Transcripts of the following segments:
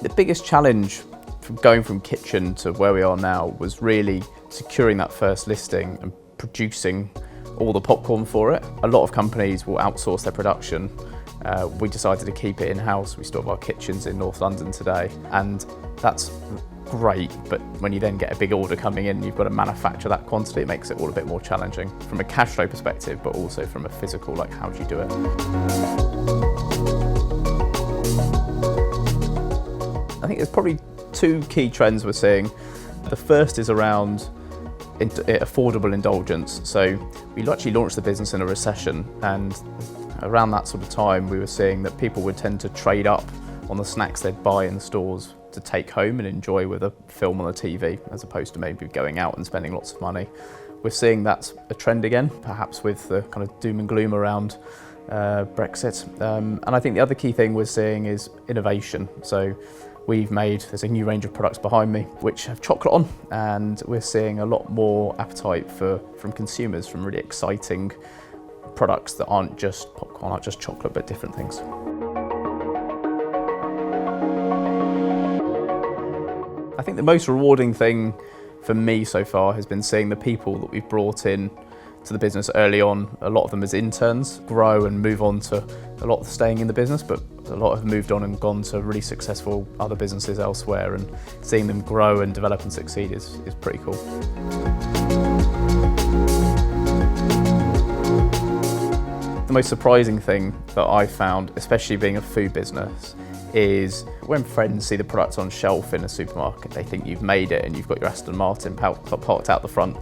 The biggest challenge from going from kitchen to where we are now was really securing that first listing and producing all the popcorn for it. A lot of companies will outsource their production. We decided to keep it in-house. We still have our kitchens in North London today, and that's great, but when you then get a big order coming in, you've got to manufacture that quantity. It makes it all a bit more challenging from a cash flow perspective, but also from a physical, like how do you do it? I think there's probably two key trends we're seeing. The first is around affordable indulgence. So we actually launched the business in a recession, and around that sort of time we were seeing that people would tend to trade up on the snacks they'd buy in the stores to take home and enjoy with a film on the TV, as opposed to maybe going out and spending lots of money. We're seeing that's a trend again, perhaps with the kind of doom and gloom around Brexit. And I think the other key thing we're seeing is innovation. So there's a new range of products behind me which have chocolate on, and we're seeing a lot more appetite from consumers, from really exciting products that aren't just popcorn, aren't just chocolate, but different things. I think the most rewarding thing for me so far has been seeing the people that we've brought in to the business early on, a lot of them as interns, grow and move on to a lot staying in the business, but a lot have moved on and gone to really successful other businesses elsewhere, and seeing them grow and develop and succeed is pretty cool. The most surprising thing that I found, especially being a food business, is when friends see the product on shelf in a supermarket, they think you've made it and you've got your Aston Martin parked out the front.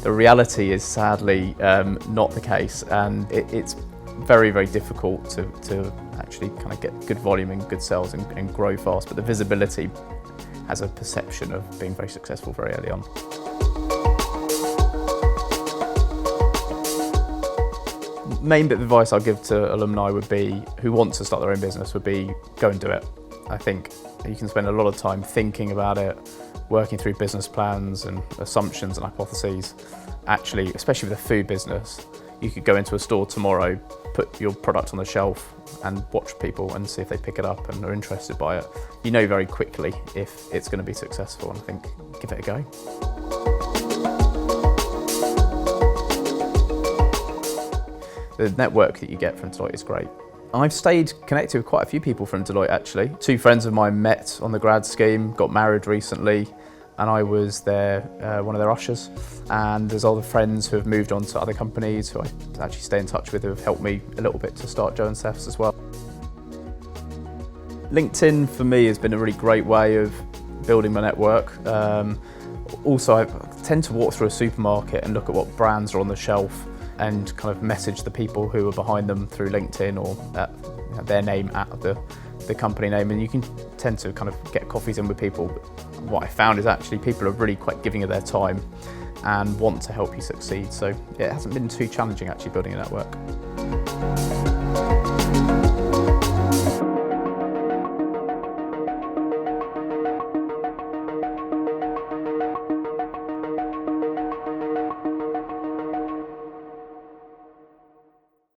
The reality is sadly not the case, and it's very, very difficult to actually kind of get good volume and good sales and grow fast, but the visibility has a perception of being very successful very early on. Main bit of advice I'll give to alumni who want to start their own business would be go and do it. I think you can spend a lot of time thinking about it, working through business plans and assumptions and hypotheses. Actually, especially with a food business, you could go into a store tomorrow, put your product on the shelf and watch people and see if they pick it up and are interested by it. You know very quickly if it's going to be successful, and I think give it a go. The network that you get from Deloitte is great. I've stayed connected with quite a few people from Deloitte actually. Two friends of mine met on the grad scheme, got married recently, and I was one of their ushers. And there's other friends who have moved on to other companies who I actually stay in touch with, who have helped me a little bit to start Joe and Seph's as well. LinkedIn for me has been a really great way of building my network. Also, I tend to walk through a supermarket and look at what brands are on the shelf and kind of message the people who are behind them through LinkedIn or their name at the company name, and you can tend to kind of get coffees in with people. What I found is actually people are really quite giving of their time and want to help you succeed, so it hasn't been too challenging actually building a network.